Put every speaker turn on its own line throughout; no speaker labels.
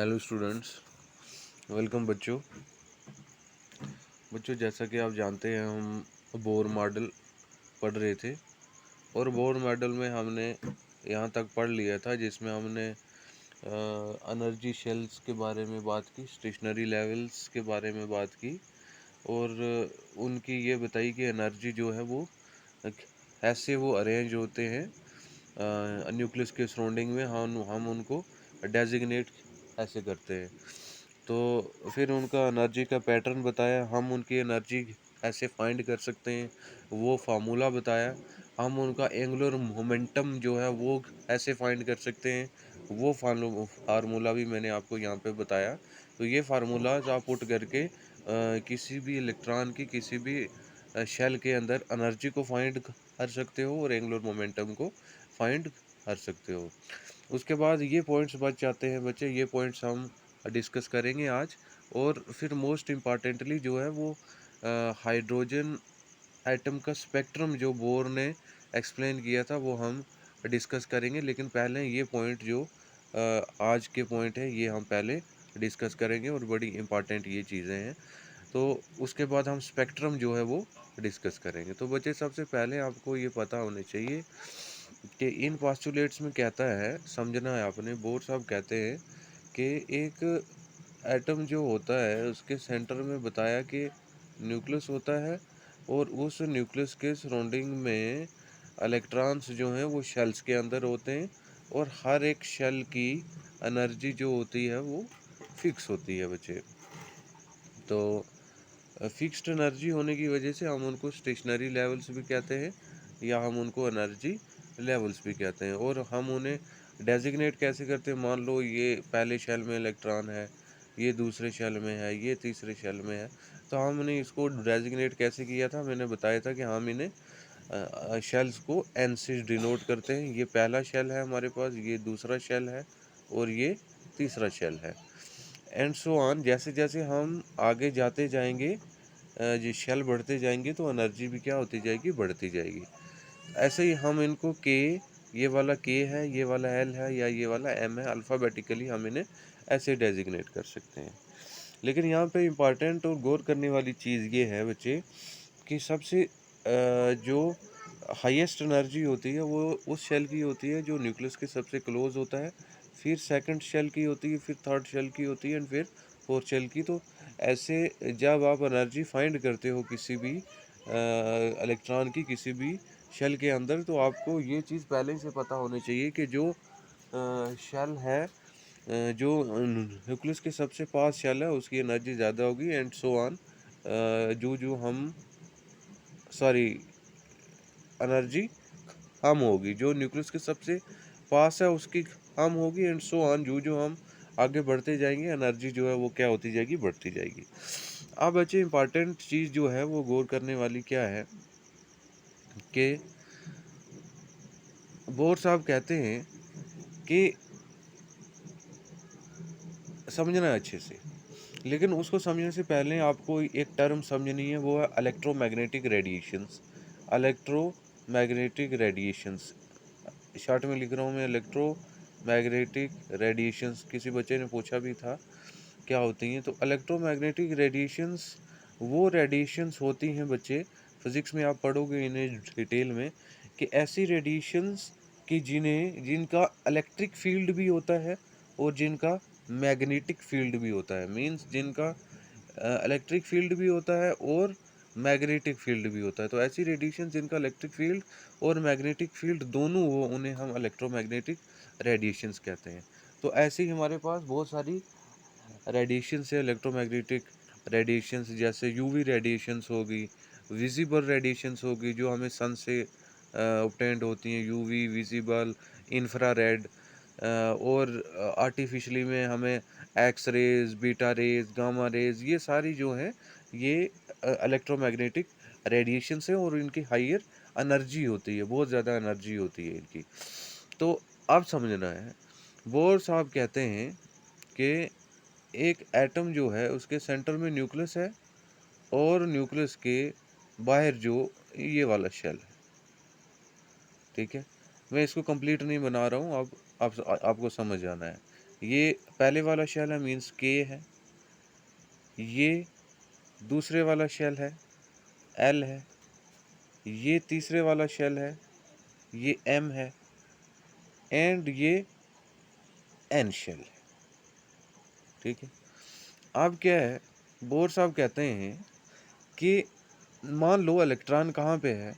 Hello students, welcome बच्चों। जैसा कि आप जानते हैं हम बोर मॉडल पढ़ रहे थे और बोर मॉडल में हमने यहाँ तक पढ़ लिया था जिसमें हमने एनर्जी शेल्स के बारे में बात की, स्टेशनरी लेवल्स के बारे में बात की और उनकी ये बताई कि एनर्जी जो है वो ऐसे वो अरेंज होते हैं न्यूक्लियस के सराउंडिंग में। हम उनको डेजिग्नेट ऐसे करते हैं। तो फिर उनका एनर्जी का पैटर्न बताया, हम उनकी एनर्जी ऐसे फाइंड कर सकते हैं, वो फार्मूला बताया। हम उनका एंगुलर मोमेंटम जो है वो ऐसे फाइंड कर सकते हैं, वो फार्मूला भी मैंने आपको यहाँ पे बताया। तो ये फार्मूलाज आप पुट करके किसी भी इलेक्ट्रॉन की किसी भी शेल के अंदर एनर्जी को फाइंड कर सकते हो और एंगुलर मोमेंटम को फाइंड कर सकते हो। उसके बाद ये पॉइंट्स बच जाते हैं बच्चे, ये पॉइंट्स हम डिस्कस करेंगे आज। और फिर मोस्ट इम्पॉर्टेंटली जो है वो हाइड्रोजन एटम का स्पेक्ट्रम जो बोर ने एक्सप्लेन किया था वो हम डिस्कस करेंगे। लेकिन पहले ये पॉइंट जो आज के पॉइंट है ये हम पहले डिस्कस करेंगे और बड़ी इम्पॉर्टेंट ये चीज़ें हैं। तो उसके बाद हम स्पेक्ट्रम जो है वो डिस्कस करेंगे। तो बच्चे सबसे पहले आपको ये पता होने चाहिए कि इन पास्टुलेट्स में कहता है, समझना है आपने, बोर साहब कहते हैं कि एक एटम जो होता है उसके सेंटर में बताया कि न्यूक्लियस होता है और उस न्यूक्लियस के सराउंडिंग में इलेक्ट्रॉन्स जो हैं वो शेल्स के अंदर होते हैं और हर एक शेल की एनर्जी जो होती है वो फिक्स होती है बच्चे। तो फिक्स्ड एनर्जी होने की वजह से हम उनको स्टेशनरी लेवल्स भी कहते हैं या हम उनको एनर्जी लेवल्स भी कहते हैं। और हम उन्हें डेजिग्नेट कैसे करते हैं, मान लो ये पहले शेल में इलेक्ट्रॉन है, ये दूसरे शेल में है, ये तीसरे शेल में है, तो हमने इसको डेजिग्नेट कैसे किया था, मैंने बताया था कि हम इन्हें शेल्स को एन से डिनोट करते हैं। ये पहला शेल है हमारे पास, ये दूसरा शेल है और ये तीसरा शेल है, एंड सो ऑन। जैसे जैसे हम आगे जाते जाएंगे, जो शेल बढ़ते जाएंगे तो एनर्जी भी क्या होती जाएगी, बढ़ती जाएगी। ऐसे ही हम इनको के, ये वाला के है, ये वाला एल है या ये वाला एम है, अल्फ़ाबेटिकली हम इन्हें ऐसे डेजिग्नेट कर सकते हैं। लेकिन यहाँ पे इम्पॉर्टेंट और गौर करने वाली चीज़ ये है बच्चे कि सबसे जो हाईएस्ट एनर्जी होती है वो उस शेल की होती है जो न्यूक्लियस के सबसे क्लोज होता है, फिर सेकंड शेल की होती है, फिर थर्ड शेल की होती है एंड फिर फोर्थ शेल की। तो ऐसे जब आप एनर्जी फाइंड करते हो किसी भी इलेक्ट्रॉन की किसी भी शेल के अंदर, तो आपको ये चीज़ पहले से पता होनी चाहिए कि जो शेल है, जो न्यूक्लियस के सबसे पास शेल है उसकी एनर्जी ज़्यादा होगी एंड सो ऑन। जो जो हम सॉरी एनर्जी कम होगी, जो न्यूक्लियस के सबसे पास है उसकी कम होगी एंड सो ऑन। जो हम आगे बढ़ते जाएंगे एनर्जी जो है वो क्या होती जाएगी, बढ़ती जाएगी। अब बच्चे इंपॉर्टेंट चीज़ जो है वो गौर करने वाली क्या है कि बोर साहब कहते हैं कि समझना है अच्छे से, लेकिन उसको समझने से पहले आपको एक टर्म समझनी है, वो है electromagnetic radiations. Electromagnetic radiations short में लिख रहा हूँ मैं, इलेक्ट्रोमैग्नेटिक रेडिएशंस। किसी बच्चे ने पूछा भी था क्या होती हैं, तो इलेक्ट्रोमैग्नेटिक रेडिएशंस वो रेडिएशंस होती हैं बच्चे, फिज़िक्स में आप पढ़ोगे इन्हें डिटेल में, कि ऐसी रेडिएशंस कि जिनका इलेक्ट्रिक फील्ड भी होता है और जिनका मैग्नेटिक फील्ड भी होता है। मींस जिनका इलेक्ट्रिक फील्ड भी होता है और मैग्नेटिक फील्ड भी होता है। तो ऐसी रेडिएशन जिनका इलेक्ट्रिक फील्ड और मैग्नेटिक फील्ड दोनों हो उन्हें हम इलेक्ट्रोमैग्नेटिक रेडिएशंस कहते हैं। तो ऐसे ही हमारे पास बहुत सारी रेडिएशन से इलेक्ट्रोमैग्नेटिक रेडिएशंस, जैसे यूवी रेडिएशंस होगी, विजिबल रेडिएशंस होगी जो हमें सन से ऑब्टेन्ड होती हैं, यूवी, विजिबल, इंफ्रारेड, और आर्टिफिशली में हमें X rays, beta rays, gamma rays, ये सारी जो हैं ये इलेक्ट्रोमैग्नेटिक रेडिएशंस हैं और इनकी हायर एनर्जी होती है, बहुत ज़्यादा एनर्जी होती है इनकी। तो अब समझना है, बोर साहब कहते हैं कि एक एटम जो है उसके सेंटर में न्यूक्लियस है और न्यूक्लियस के बाहर जो ये वाला शेल है, ठीक है। मैं इसको कंप्लीट नहीं बना रहा हूँ, अब आपको समझ आना है। ये पहले वाला शेल है मीन्स के है, ये दूसरे वाला शेल है एल है, ये तीसरे वाला शेल है ये एम है, एंड ये एन शेल है। ठीक है, अब क्या है, बोर साहब कहते हैं कि मान लो इलेक्ट्रॉन कहाँ पे है,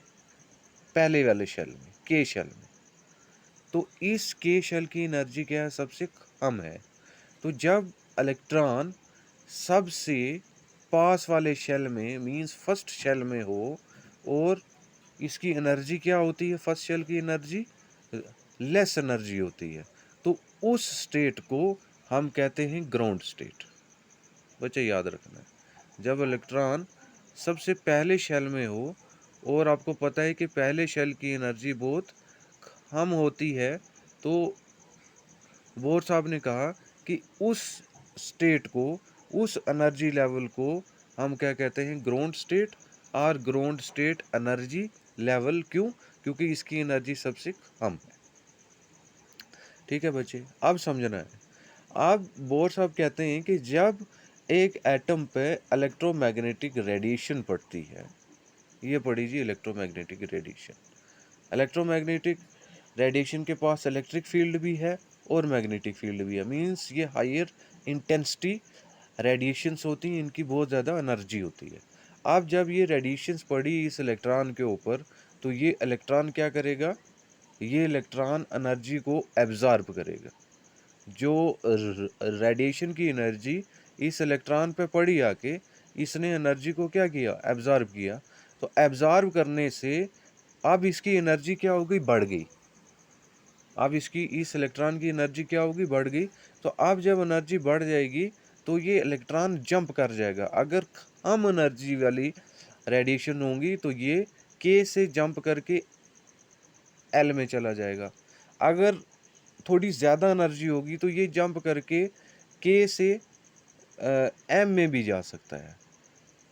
पहले वाले शेल में, के शेल में, तो इस के शेल की एनर्जी क्या है, सबसे कम है। तो जब इलेक्ट्रॉन सबसे पास वाले शेल में मींस फर्स्ट शेल में हो और इसकी एनर्जी क्या होती है, फर्स्ट शेल की एनर्जी लेस एनर्जी होती है, तो उस स्टेट को हम कहते हैं ग्राउंड स्टेट। बच्चे याद रखना है, जब इलेक्ट्रॉन सबसे पहले शेल में हो और आपको पता है कि पहले शेल की एनर्जी बहुत कम होती है, तो बोर साहब ने कहा कि उस स्टेट को, उस एनर्जी लेवल को हम क्या कहते हैं, ग्राउंड स्टेट और ग्राउंड स्टेट एनर्जी लेवल। क्यों? क्योंकि इसकी एनर्जी सबसे कम है। ठीक है बच्चे, अब समझना है। अब बोर साहब कहते हैं कि जब एक एटम पे इलेक्ट्रोमैग्नेटिक रेडिएशन पड़ती है, ये पड़ी जी इलेक्ट्रोमैग्नेटिक रेडिएशन। इलेक्ट्रोमैग्नेटिक रेडिएशन के पास इलेक्ट्रिक फील्ड भी है और मैग्नेटिक फील्ड भी है, मींस ये हायर इंटेंसिटी रेडिएशंस होती हैं, इनकी बहुत ज़्यादा एनर्जी होती है। अब जब ये रेडिएशंस पड़ी इस इलेक्ट्रॉन के ऊपर, तो ये इलेक्ट्रॉन क्या करेगा, ये इलेक्ट्रॉन एनर्जी को एब्जॉर्ब करेगा। जो रेडिएशन की एनर्जी इस इलेक्ट्रॉन पे पड़ी आके, इसने एनर्जी को क्या किया, एब्जॉर्ब किया। तो एब्जॉर्ब करने से अब इसकी एनर्जी क्या हो गई, बढ़ गई। अब इसकी इस इलेक्ट्रॉन की एनर्जी क्या होगी, बढ़ गई। तो अब जब एनर्जी बढ़ जाएगी तो ये इलेक्ट्रॉन जंप कर जाएगा। अगर कम एनर्जी वाली रेडिएशन होंगी तो ये के से जंप करके एल में चला जाएगा। अगर थोड़ी ज़्यादा एनर्जी होगी तो ये जंप करके के से एम में भी जा सकता है।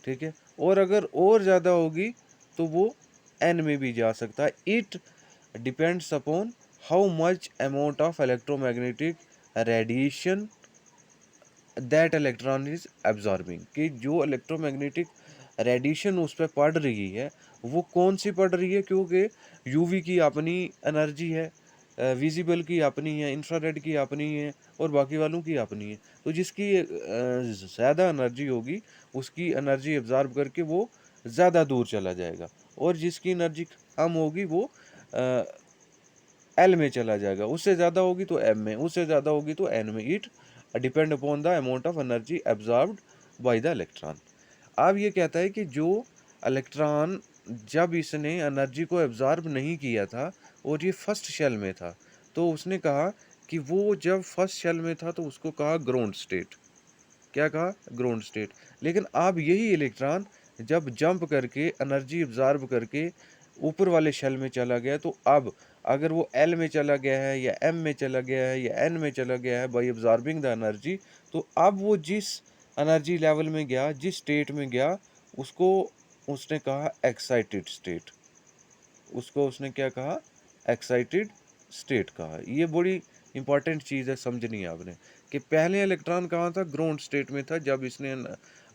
ठीक है, और अगर और ज़्यादा होगी तो वो एन में भी जा सकता है। It depends upon how much amount of electromagnetic radiation that electron is absorbing, कि जो इलेक्ट्रोमैग्नेटिक रेडिएशन उस पर पड़ रही है वो कौन सी पड़ रही है, क्योंकि यूवी की अपनी एनर्जी है, विजिबल की अपनी है, इंफ्रारेड की अपनी है और बाकी वालों की अपनी है। तो जिसकी ज़्यादा एनर्जी होगी उसकी एनर्जी एब्जॉर्ब करके वो ज़्यादा दूर चला जाएगा, और जिसकी एनर्जी कम होगी वो एल में चला जाएगा। उससे ज़्यादा होगी तो एम में, उससे ज़्यादा होगी तो एन में। It depend upon the amount of energy absorbed by the electron. अब ये कहता है कि जो इलेक्ट्रॉन जब इसने एनर्जी को एब्जॉर्ब नहीं किया था और ये फर्स्ट शेल में था, तो उसने कहा कि वो जब फर्स्ट शेल में था तो उसको कहा ग्राउंड स्टेट। क्या कहा, ग्राउंड स्टेट। लेकिन अब यही इलेक्ट्रॉन जब जंप करके एनर्जी एब्जॉर्ब करके ऊपर वाले शेल में चला गया, तो अब अगर वो एल में चला गया है या एम में चला गया है या एन में चला गया है बाय एब्जॉर्बिंग द एनर्जी, तो अब वो जिस एनर्जी लेवल में गया, जिस स्टेट में गया, उसको उसने कहा एक्साइटेड स्टेट। उसको उसने क्या कहा, एक्साइटेड स्टेट कहा। ये बड़ी इंपॉर्टेंट चीज़ है, समझनी है आपने, कि पहले इलेक्ट्रॉन कहाँ था, ग्राउंड स्टेट में था जब इसने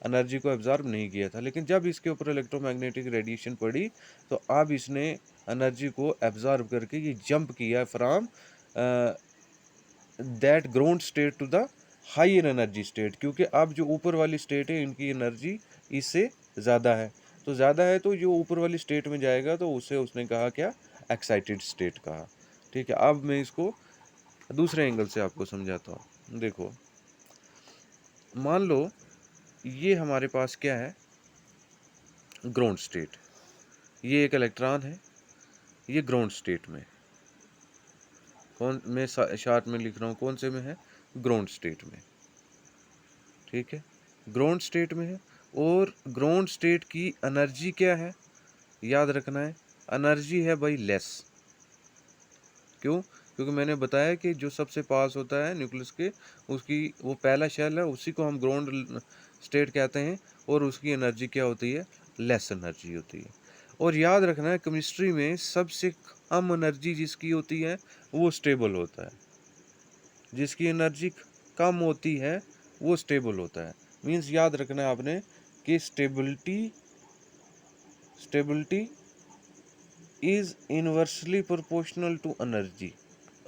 एनर्जी को एब्जॉर्ब नहीं किया था। लेकिन जब इसके ऊपर इलेक्ट्रोमैग्नेटिक रेडिएशन पड़ी तो अब इसने एनर्जी को एब्जॉर्ब करके ये जंप किया from that ground state to the higher energy state, क्योंकि अब जो ऊपर वाली स्टेट है इनकी एनर्जी इससे ज़्यादा है। तो ज़्यादा है तो जो ऊपर वाली स्टेट में जाएगा तो उसे उसने कहा क्या, एक्साइटेड स्टेट कहा। ठीक है, अब मैं इसको दूसरे एंगल से आपको समझाता हूँ। देखो, मान लो ये हमारे पास क्या है, ग्राउंड स्टेट। ये एक इलेक्ट्रॉन है, ये ग्राउंड स्टेट में, कौन मैं शार्ट में लिख रहा हूँ, कौन से में है, ग्राउंड स्टेट में। ठीक है, ग्राउंड स्टेट में है, और ग्राउंड स्टेट की एनर्जी क्या है, याद रखना है, एनर्जी है भाई लेस। क्यों? क्योंकि मैंने बताया कि जो सबसे पास होता है न्यूक्लियस के, उसकी वो पहला शेल है, उसी को हम ग्राउंड स्टेट कहते हैं, और उसकी एनर्जी क्या होती है, लेस एनर्जी होती है। और याद रखना है, केमिस्ट्री में सबसे कम एनर्जी जिसकी होती है वो स्टेबल होता है। जिसकी एनर्जी कम होती है वो स्टेबल होता है। मीन्स याद रखना है आपने कि stability is inversely proportional to energy.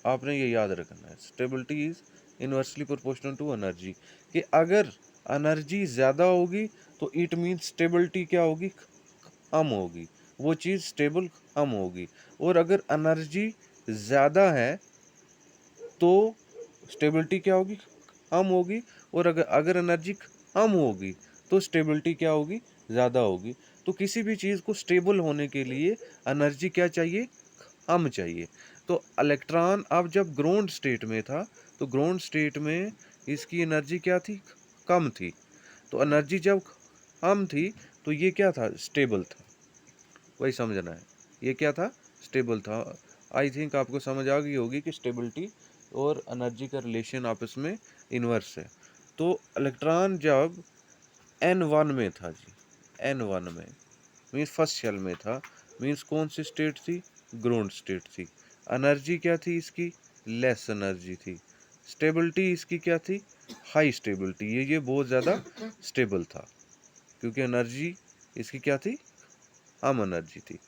आपने ये याद रखना है, stability is inversely proportional to energy, कि अगर एनर्जी ज़्यादा होगी तो इट मीन्स स्टेबिलिटी क्या होगी, कम होगी, वो चीज़ स्टेबल कम होगी। और अगर एनर्जी ज़्यादा है तो स्टेबिलिटी क्या होगी, कम होगी। और अगर एनर्जी कम होगी तो स्टेबिलिटी क्या होगी, ज़्यादा होगी। तो किसी भी चीज़ को स्टेबल होने के लिए एनर्जी क्या चाहिए, कम चाहिए। तो इलेक्ट्रॉन अब जब ग्राउंड स्टेट में था तो ग्राउंड स्टेट में इसकी एनर्जी क्या थी, कम थी। तो एनर्जी जब कम थी तो ये क्या था, स्टेबल था। वही समझना है, ये क्या था, स्टेबल था। आई थिंक आपको समझ आ गई होगी कि स्टेबिलिटी और एनर्जी का रिलेशन आपस में इन्वर्स है। तो इलेक्ट्रॉन जब N1 में था जी, N1 में मीन्स फर्स्ट शेल में था, मीन्स कौन सी स्टेट थी, ग्राउंड स्टेट थी। एनर्जी क्या थी इसकी, लेस एनर्जी थी। स्टेबिलिटी इसकी क्या थी, हाई स्टेबिलिटी। ये बहुत ज़्यादा स्टेबल था क्योंकि एनर्जी इसकी क्या थी, कम एनर्जी थी।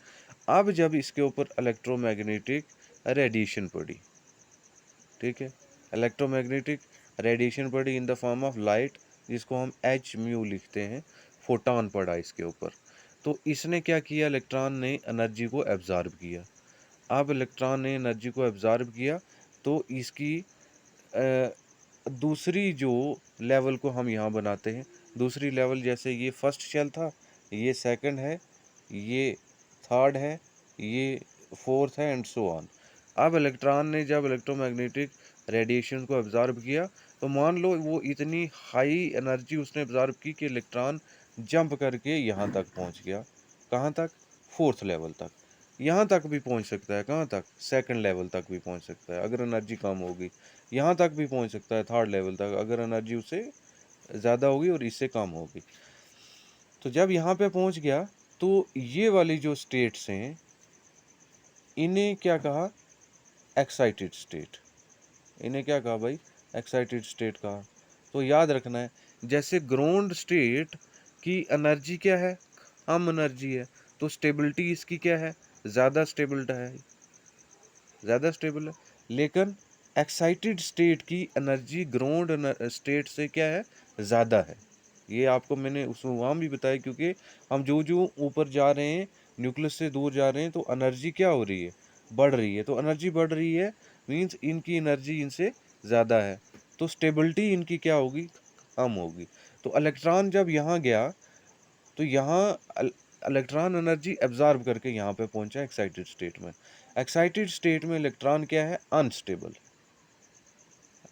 अब जब इसके ऊपर इलेक्ट्रोमैग्नेटिक रेडिएशन पड़ी, ठीक है, इलेक्ट्रोमैग्नेटिक रेडिएशन पड़ी in the form of light, जिसको हम एच म्यू लिखते हैं, फोटॉन पड़ा इसके ऊपर। तो इसने क्या किया, इलेक्ट्रॉन ने एनर्जी को एब्जॉर्ब किया। अब इलेक्ट्रॉन ने एनर्जी को एब्जॉर्ब किया तो इसकी दूसरी जो लेवल को हम यहाँ बनाते हैं, दूसरी लेवल जैसे ये फर्स्ट शेल था, ये सेकंड है, ये थर्ड है, ये फोर्थ है, एंड सो ऑन। अब इलेक्ट्रॉन ने जब इलेक्ट्रोमैग्नेटिक रेडिएशन को एब्जॉर्ब किया तो मान लो वो इतनी हाई एनर्जी उसने एब्जॉर्ब की कि इलेक्ट्रॉन जंप करके यहाँ तक पहुँच गया। कहाँ तक, फोर्थ लेवल तक। यहाँ तक भी पहुँच सकता है, कहाँ तक, सेकंड लेवल तक भी पहुँच सकता है अगर एनर्जी कम होगी। यहाँ तक भी पहुँच सकता है, थर्ड लेवल तक, अगर एनर्जी उससे ज़्यादा होगी और इससे कम होगी। तो जब यहाँ पे पहुँच गया तो ये वाली जो स्टेट्स हैं इन्हें क्या कहा, एक्साइटेड स्टेट। इन्हें क्या कहा भाई, एक्साइटेड स्टेट कहा। तो याद रखना है, जैसे ग्राउंड स्टेट की एनर्जी क्या है, कम एनर्जी है, तो स्टेबिलिटी इसकी क्या है, ज़्यादा स्टेबल है, ज़्यादा स्टेबल है। लेकिन एक्साइटेड स्टेट की एनर्जी ग्राउंड स्टेट से क्या है, ज़्यादा है। ये आपको मैंने उसमें वहाँ भी बताया, क्योंकि हम जो जो ऊपर जा रहे हैं, न्यूक्लियस से दूर जा रहे हैं, तो एनर्जी क्या हो रही है, बढ़ रही है। तो एनर्जी बढ़ रही है मीन्स इनकी एनर्जी इनसे ज़्यादा है, तो स्टेबिलिटी इनकी क्या होगी, कम होगी। तो इलेक्ट्रॉन जब यहाँ गया तो यहाँ इलेक्ट्रॉन एनर्जी एब्जॉर्ब करके यहाँ पे पहुंचा एक्साइटेड स्टेट में। एक्साइटेड स्टेट में इलेक्ट्रॉन क्या है, अनस्टेबल।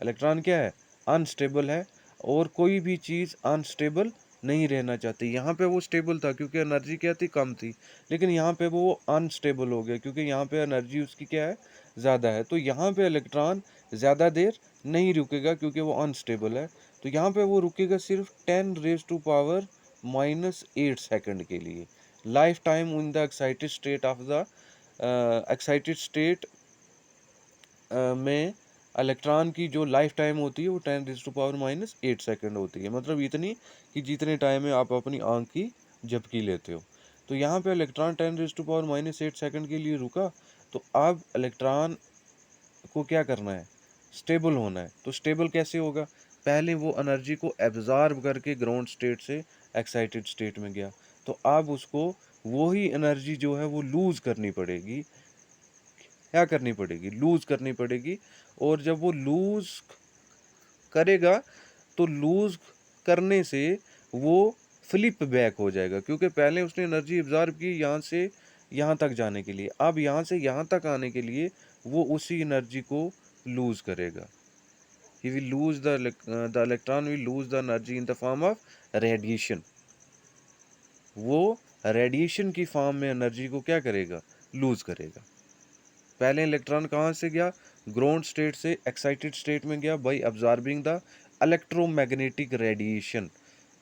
इलेक्ट्रॉन क्या है, अनस्टेबल है। और कोई भी चीज़ अनस्टेबल नहीं रहना चाहती। यहाँ पे वो स्टेबल था क्योंकि एनर्जी क्या थी, कम थी, लेकिन यहाँ पे वो अनस्टेबल हो गया क्योंकि यहाँ पे एनर्जी उसकी क्या है, ज़्यादा है। तो यहाँ पे इलेक्ट्रॉन ज़्यादा देर नहीं रुकेगा क्योंकि वो अनस्टेबल है। तो यहाँ पे वो रुकेगा सिर्फ 10⁻⁻⁸ सेकंड के लिए। Life time in the excited state of the excited state में इलेक्ट्रॉन की जो लाइफ टाइम होती है वो 10⁻⁻8 सेकंड होती है। मतलब इतनी कि जितने टाइम में आप अपनी आंख की झपकी लेते हो। तो यहाँ पे इलेक्ट्रॉन 10⁻⁻8 सेकंड के लिए रुका। तो अब इलेक्ट्रॉन को क्या करना है, स्टेबल होना है। तो स्टेबल कैसे होगा, पहले वो एनर्जी को एब्जॉर्ब करके ग्राउंड स्टेट से एक्साइटेड स्टेट में गया, तो अब उसको वही एनर्जी जो है वो लूज करनी पड़ेगी। क्या करनी पड़ेगी, लूज करनी पड़ेगी। और जब वो लूज करेगा तो लूज करने से वो फ्लिप बैक हो जाएगा, क्योंकि पहले उसने एनर्जी एब्जॉर्ब की यहाँ से यहाँ तक जाने के लिए, अब यहाँ से यहाँ तक आने के लिए वो उसी एनर्जी को लूज करेगा। He will lose the electron will lose the energy in the form of radiation. वो रेडिएशन की फॉर्म में एनर्जी को क्या करेगा, लूज करेगा। पहले इलेक्ट्रॉन कहाँ से गया, ग्राउंड स्टेट से एक्साइटेड स्टेट में गया by absorbing the electromagnetic radiation.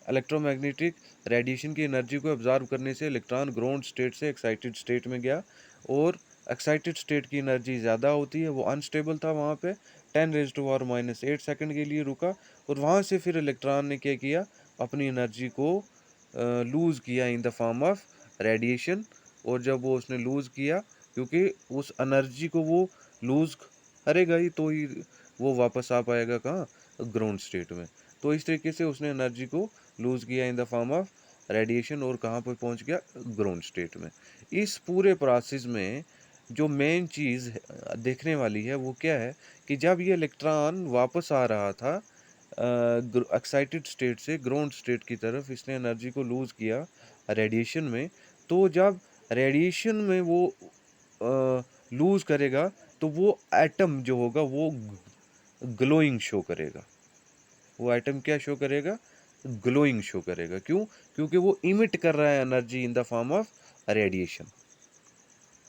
Electromagnetic radiation की एनर्जी को अब्जॉर्ब करने से इलेक्ट्रॉन ग्राउंड स्टेट से एक्साइटेड स्टेट में गया। और एक्साइटेड स्टेट की एनर्जी ज़्यादा होती है, वो अनस्टेबल था वहाँ पे, 10⁻⁻8 सेकंड के लिए रुका, और वहाँ से फिर इलेक्ट्रॉन ने क्या किया, अपनी एनर्जी को लूज़ किया in the form of radiation. और जब वो उसने लूज़ किया, क्योंकि उस एनर्जी को वो लूज़ करेगा ही तो ही वो वापस आ पाएगा कहाँ, ग्राउंड स्टेट में। तो इस तरीके से उसने एनर्जी को लूज़ किया in the form of radiation, और कहाँ पर पहुँच गया, ग्राउंड स्टेट में। इस पूरे प्रोसेस में जो मेन चीज़ देखने वाली है वो क्या है, कि जब ये इलेक्ट्रॉन वापस आ रहा था एक्साइटेड स्टेट से ग्राउंड स्टेट की तरफ, इसने एनर्जी को लूज़ किया रेडिएशन में। तो जब रेडिएशन में वो लूज़ करेगा, तो वो एटम जो होगा वो ग्लोइंग शो करेगा। वो एटम क्या शो करेगा, ग्लोइंग शो करेगा। क्यों? क्योंकि वो इमिट कर रहा है energy in the form of radiation.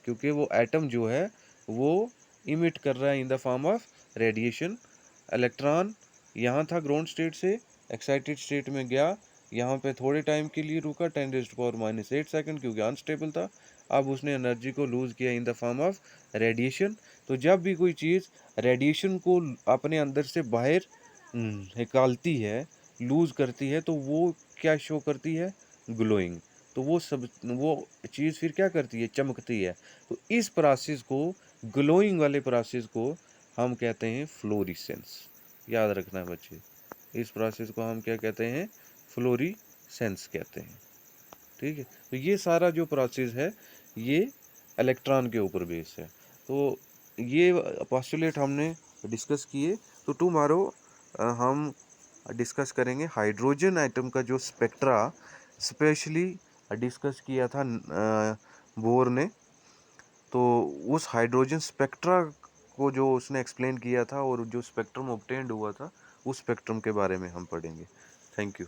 क्योंकि वो एटम जो है वो इमिट कर रहा है in the form of radiation. Electron यहाँ था ग्राउंड स्टेट से एक्साइटेड स्टेट में गया, यहाँ पे थोड़े टाइम के लिए रुका 10⁻⁻8 सेकंड, क्योंकि अनस्टेबल था। अब उसने एनर्जी को लूज़ किया in the form of radiation. तो जब भी कोई चीज़ रेडिएशन को अपने अंदर से बाहर निकालती है, लूज़ करती है, तो वो क्या शो करती है, ग्लोइंग। तो वो चीज़ फिर क्या करती है, चमकती है। तो इस प्रोसेस को, ग्लोइंग वाले प्रोसेस को हम कहते हैं फ्लोरिसेंस। याद रखना बच्चे, इस प्रोसेस को हम क्या कहते हैं, फ्लोरिसेंस कहते हैं। ठीक है, तो ये सारा जो प्रोसेस है ये इलेक्ट्रॉन के ऊपर बेस है। तो ये पोस्टुलेट हमने डिस्कस किए। तो टुमारो हम डिस्कस करेंगे हाइड्रोजन एटम का जो स्पेक्ट्रा स्पेशली डिस्कस किया था बोर ने। तो उस हाइड्रोजन स्पेक्ट्रा को जो उसने एक्सप्लेन किया था और जो स्पेक्ट्रम ऑब्टेन्ड हुआ था, उस स्पेक्ट्रम के बारे में हम पढ़ेंगे। Thank you.